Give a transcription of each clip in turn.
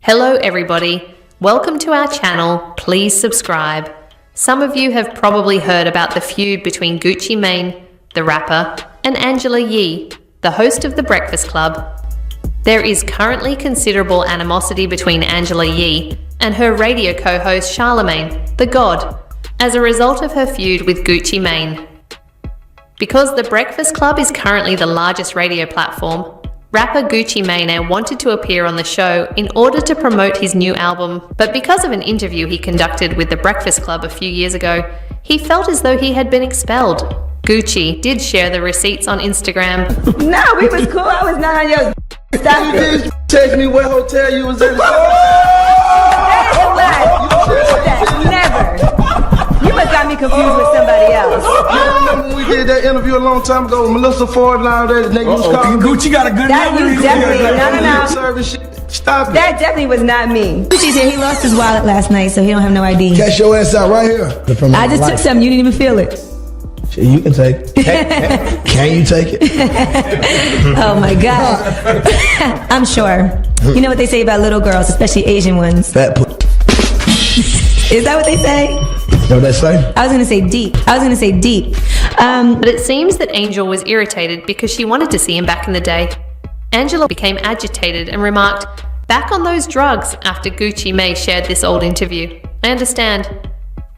Hello everybody, welcome to our channel, please subscribe. Some of you have probably heard about the feud between Gucci Mane, the rapper, and Angela Yee, the host of The Breakfast Club. There is currently considerable animosity between Angela Yee and her radio co-host Charlamagne, the God, as a result of her feud with Gucci Mane. Because The Breakfast Club is currently the largest radio platform, rapper Gucci Mane wanted to appear on the show in order to promote his new album, but because of an interview he conducted with The Breakfast Club a few years ago, he felt as though he had been expelled. Gucci did share the receipts on Instagram. No, we was cool. I was not on your stop. You did text me what hotel you was in. Never. You must got me confused with somebody else. You remember when we did that interview a long time ago with Melissa Ford and all that? Nigga was calling Gucci got a good That memory. you definitely, no. Service shit. Stop it. That definitely was not me. Gucci said he lost his wallet last night, so he don't have no ID. Cash your ass out right here. I just took something, you didn't even feel it. Shit, you can take it. Can you take it? Oh my God. I'm sure. You know what they say about little girls, especially Asian ones. Fat put. Is that what they say? You know what they say? I was gonna say deep. But it seems that Angel was irritated because she wanted to see him back in the day. Angela became agitated and remarked, "Back on those drugs," after Gucci Mane shared this old interview. "I understand."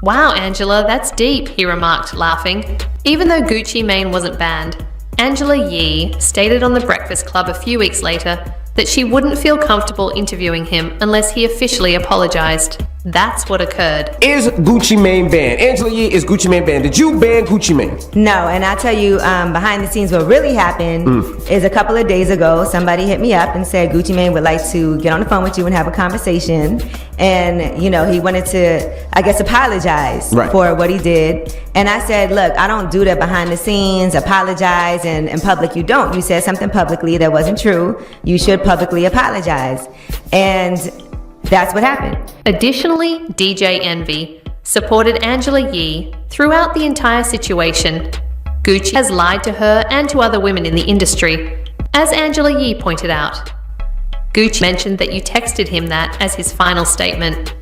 "Wow, Angela, that's deep," he remarked, laughing. Even though Gucci Mane wasn't banned, Angela Yee stated on The Breakfast Club a few weeks later that she wouldn't feel comfortable interviewing him unless he officially apologized. That's what occurred. Is Gucci Mane banned? Angela Yee, is Gucci Mane banned? Did you ban Gucci Mane? No, and I'll tell you, behind the scenes, what really happened is a couple of days ago, somebody hit me up and said Gucci Mane would like to get on the phone with you and have a conversation. And, you know, he wanted to, I guess, apologize for what he did. And I said, look, I don't do that behind the scenes, apologize, and in public you don't. You said something publicly that wasn't true. You should publicly apologize. And that's what happened. Additionally, DJ Envy supported Angela Yee throughout the entire situation. Gucci has lied to her and to other women in the industry, as Angela Yee pointed out. Gucci mentioned that you texted him that as his final statement.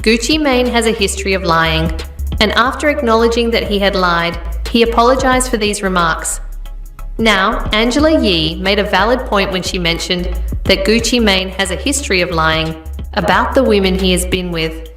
Gucci Mane has a history of lying, and after acknowledging that he had lied, he apologized for these remarks. Now, Angela Yee made a valid point when she mentioned that Gucci Mane has a history of lying about the women he has been with.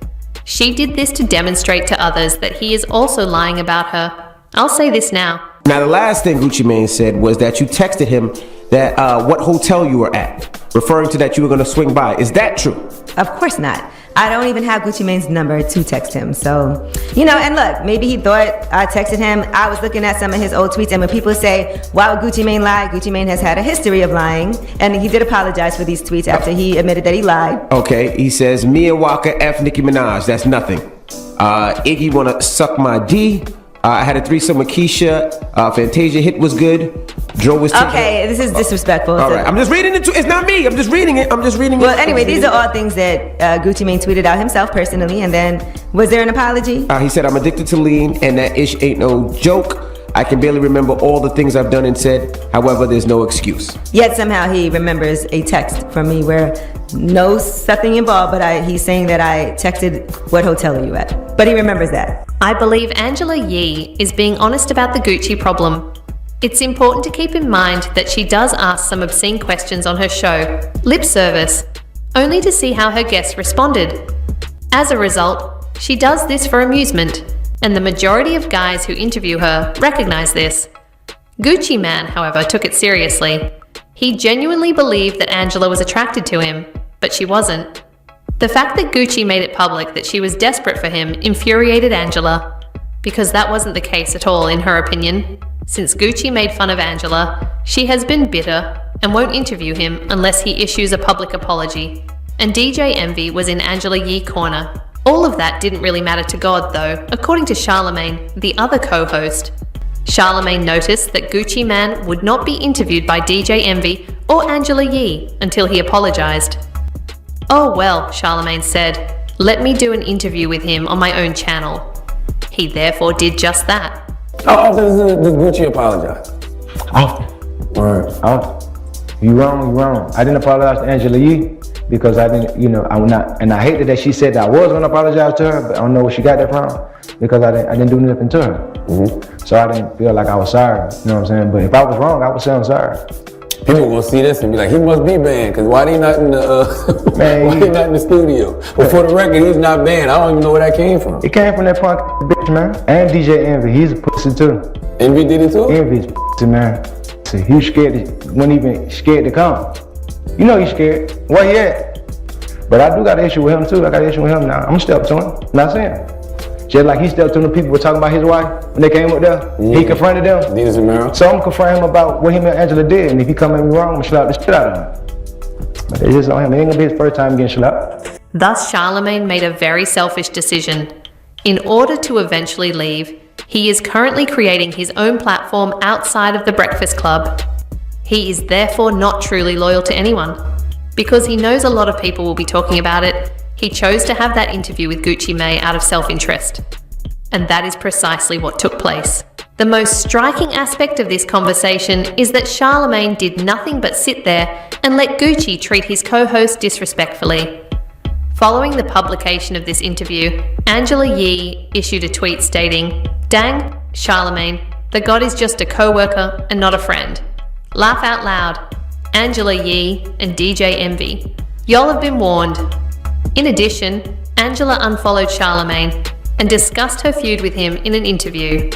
She did this to demonstrate to others that he is also lying about her. I'll say this now. Now, the last thing Gucci Mane said was that you texted him that what hotel you were at, referring to that you were going to swing by. Is that true? Of course not. I don't even have Gucci Mane's number to text him. So, you know, and look, maybe he thought I texted him. I was looking at some of his old tweets, and when people say, why would Gucci Mane lie? Gucci Mane has had a history of lying, and he did apologize for these tweets after he admitted that he lied. Okay, he says, me and Waka F Nicki Minaj, that's nothing. Iggy wanna suck my D. I had a threesome with Keisha. Fantasia hit was good. Dro was taking. Okay, this is disrespectful. All right, I'm just reading it. It's not me. I'm just reading it. Well, anyway, these are all things that Gucci Mane tweeted out himself personally. And then, was there an apology? He said, I'm addicted to lean, and that ish ain't no joke. I can barely remember all the things I've done and said. However, there's no excuse. Yet somehow he remembers a text from me where no something involved, but he's saying that I texted, what hotel are you at? But he remembers that. I believe Angela Yee is being honest about the Gucci problem. It's important to keep in mind that she does ask some obscene questions on her show, Lip Service, only to see how her guests responded. As a result, she does this for amusement, and the majority of guys who interview her recognize this. Gucci Mane, however, took it seriously. He genuinely believed that Angela was attracted to him, but she wasn't. The fact that Gucci made it public that she was desperate for him infuriated Angela, because that wasn't the case at all in her opinion. Since Gucci made fun of Angela, she has been bitter and won't interview him unless he issues a public apology. And DJ Envy was in Angela Yee corner. All of that didn't really matter to God though, according to Charlamagne, the other co-host. Charlamagne noticed that Gucci Mane would not be interviewed by DJ Envy or Angela Yee until he apologized. "Oh well," Charlamagne said, "let me do an interview with him on my own channel." He therefore did just that. Did Gucci apologize? Oh. Word. Oh. You wrong. I didn't apologize to Angela Yee. because I didn't, you know, I'm not, and I hated that she said that I was gonna apologize to her, but I don't know where she got that from, because I didn't do nothing to her. So I didn't feel like I was sorry, you know what I'm saying? But if I was wrong, I would say I'm sorry. People gonna see this and be like, he must be banned, cause why they not in the Man, why he not in the studio? But for the record, he's not banned. I don't even know where that came from. It came from that punk bitch, man. And DJ Envy, he's a pussy too. Envy did it too? Envy's pussy, man. See, he was scared, wasn't even scared to come. You know he's scared. Where he at? But I do got an issue with him too. I got an issue with him now. I'm gonna step to him. Not saying. Just like he stepped to the people who were talking about his wife when they came up there. He confronted them. So I'm gonna confront him about what him and Angela did. And if he come at me wrong, I'm gonna slap the shit out of him. But it's just on him. It ain't gonna be his first time getting slapped. Thus, Charlamagne made a very selfish decision. In order to eventually leave, he is currently creating his own platform outside of the Breakfast Club. He is therefore not truly loyal to anyone. Because he knows a lot of people will be talking about it, he chose to have that interview with Gucci Mane out of self-interest. And that is precisely what took place. The most striking aspect of this conversation is that Charlamagne did nothing but sit there and let Gucci treat his co-host disrespectfully. Following the publication of this interview, Angela Yee issued a tweet stating, "Dang, Charlamagne, the god is just a co-worker and not a friend. Laugh out loud. Angela Yee and DJ Envy. Y'all have been warned." In addition, Angela unfollowed Charlamagne and discussed her feud with him in an interview.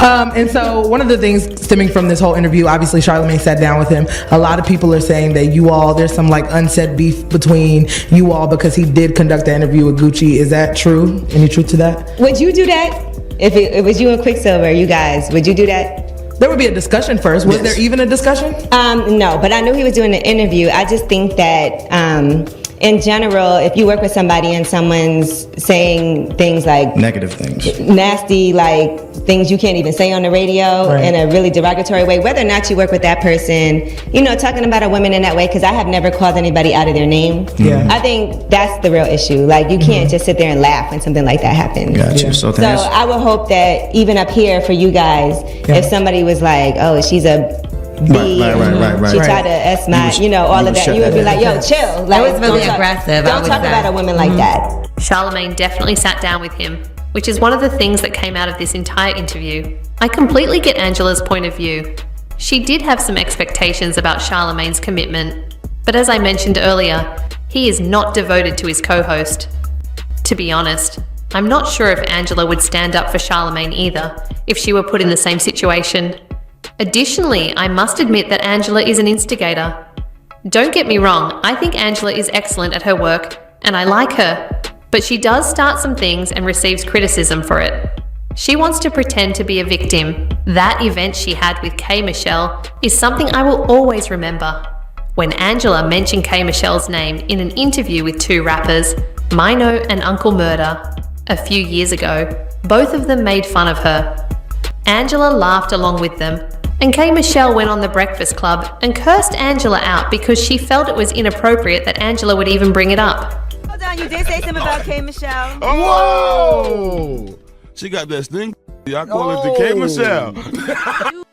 And so one of the things stemming from this whole interview, obviously Charlamagne sat down with him. A lot of people are saying that there's some like unsaid beef between you all because he did conduct the interview with Gucci. Is that true? Any truth to that? Would you do that? If it was you and Quicksilver, you guys, would you do that? There would be a discussion first. Was there even a discussion? No, but I knew he was doing an interview. I just think that in general, if you work with somebody and someone's saying things like negative things, nasty, like things you can't even say on the radio in a really derogatory way, whether or not you work with that person, you know, talking about a woman in that way, because I have never called anybody out of their name. Yeah. I think that's the real issue. Like, you can't just sit there and laugh when something like that happens. Gotcha. So I would hope that even up here for you guys, if somebody was like, oh, she's a B, right. she tried to S my, you know, all of that, you would be like, yo, chill. Like, it was really aggressive. Don't talk about a woman like that. Charlamagne definitely sat down with him, which is one of the things that came out of this entire interview. I completely get Angela's point of view. She did have some expectations about Charlamagne's commitment, but as I mentioned earlier, he is not devoted to his co-host. To be honest, I'm not sure if Angela would stand up for Charlamagne either, if she were put in the same situation. Additionally, I must admit that Angela is an instigator. Don't get me wrong, I think Angela is excellent at her work, and I like her, but she does start some things and receives criticism for it. She wants to pretend to be a victim. That event she had with K. Michelle is something I will always remember. When Angela mentioned K. Michelle's name in an interview with two rappers, Mino and Uncle Murder, a few years ago, both of them made fun of her. Angela laughed along with them, and K. Michelle went on the Breakfast Club and cursed Angela out because she felt it was inappropriate that Angela would even bring it up. Hold on, you did say something about K. Michelle. Whoa! She got that sting. I call it the K. Michelle.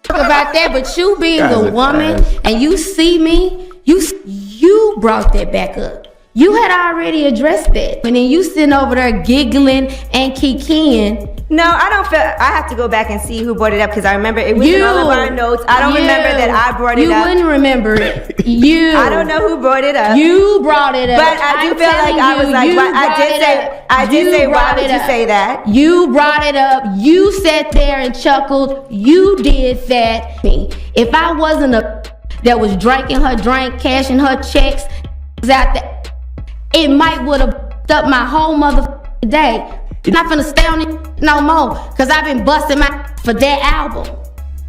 Talk about that, but you being a woman and you see me, you brought that back up. You had already addressed that. And then you sitting over there giggling and kikiing. No, I don't feel, I have to go back and see who brought it up, because I remember it was in all of our notes. I don't remember that I brought it up. You wouldn't remember it. I don't know who brought it up. You brought it up. But I do feel like I was like, I did say, why would you say that? You brought it up. You sat there and chuckled. You did that. If I wasn't a that was drinking her drink, cashing her checks out there, it might would have up my whole motherfucking day. You're not finna stay on it no more, cause I've been busting my for that album.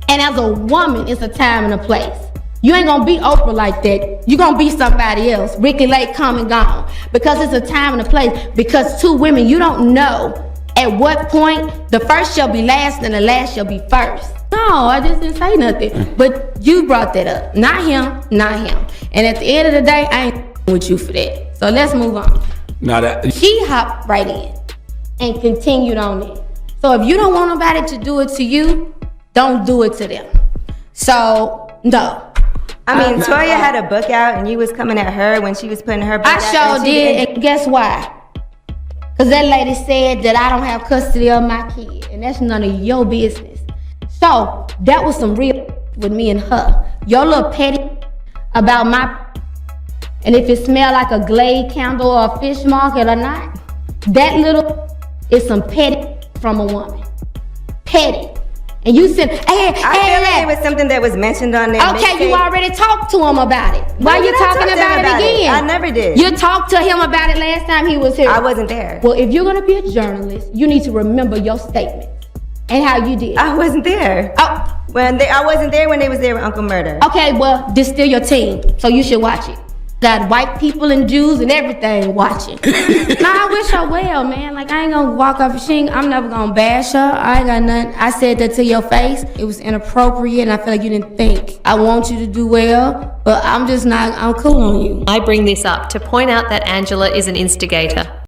And as a woman, it's a time and a place. You ain't gonna be Oprah like that. You gonna be somebody else. Ricky Lake come and gone. Because it's a time and a place. Because two women, you don't know at what point the first shall be last and the last shall be first. No, I just didn't say nothing. But you brought that up. Not him, not him. And at the end of the day, I ain't with you for that. So let's move on. She hopped right in and continued on it. So if you don't want nobody to do it to you, don't do it to them. So, no. I mean, Toya had a book out and you was coming at her when she was putting her book out. I sure did, and guess why? Because that lady said that I don't have custody of my kid, and that's none of your business. So, that was some real with me and her. Your little petty about my, and if it smell like a Glade candle or a fish market or not, that little is some petty from a woman. Petty. And you said, I feel like it was something that was mentioned on there. Okay, you already talked to him about it. Why you talking about it again? I never did. You talked to him about it last time he was here. I wasn't there. Well, if you're gonna be a journalist, you need to remember your statement and how you did. I wasn't there. Oh, I wasn't there when they was there with Uncle Murder. okay, well, this still your team, so you should watch it. Got white people and Jews and everything watching. Nah, I wish her well, man. Like, I ain't gonna walk up and I'm never gonna bash her. I ain't got nothing. I said that to your face. It was inappropriate, and I feel like you didn't think. I want you to do well, but I'm cool on you. I bring this up to point out that Angela is an instigator.